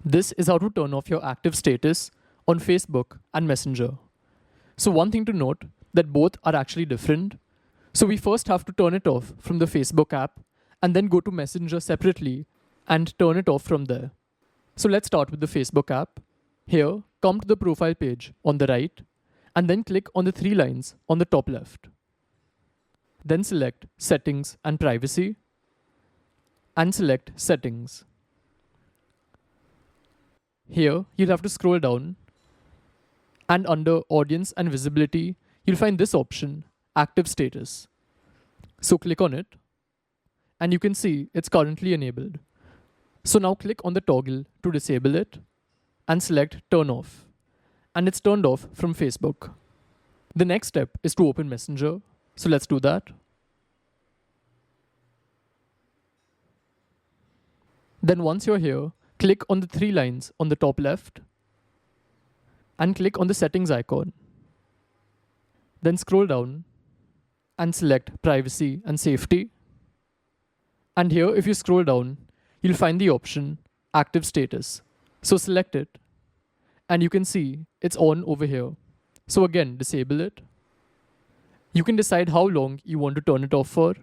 This is how to turn off your active status on Facebook and Messenger. So one thing to note that both are actually different. So we first have to turn it off from the Facebook app and then go to Messenger separately and turn it off from there. So let's start with the Facebook app. Here, come to the profile page on the right and then click on the three lines on the top left. Then select Settings and Privacy and select Settings. Here, you'll have to scroll down and under Audience and Visibility, you'll find this option, Active Status. So click on it and you can see it's currently enabled. So now click on the toggle to disable it and select Turn Off. And it's turned off from Facebook. The next step is to open Messenger. So let's do that. Then once you're here, click on the three lines on the top left and click on the settings icon. Then scroll down and select Privacy and Safety. And here, if you scroll down, you'll find the option Active Status. So select it and you can see it's on over here. So again, disable it. You can decide how long you want to turn it off for,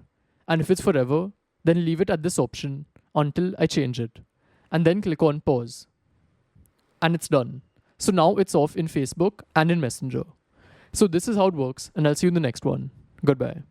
and if it's forever, then leave it at this option until I change it. And then click on pause. And it's done. So now it's off in Facebook and in Messenger. So this is how it works, and I'll see you in the next one. Goodbye.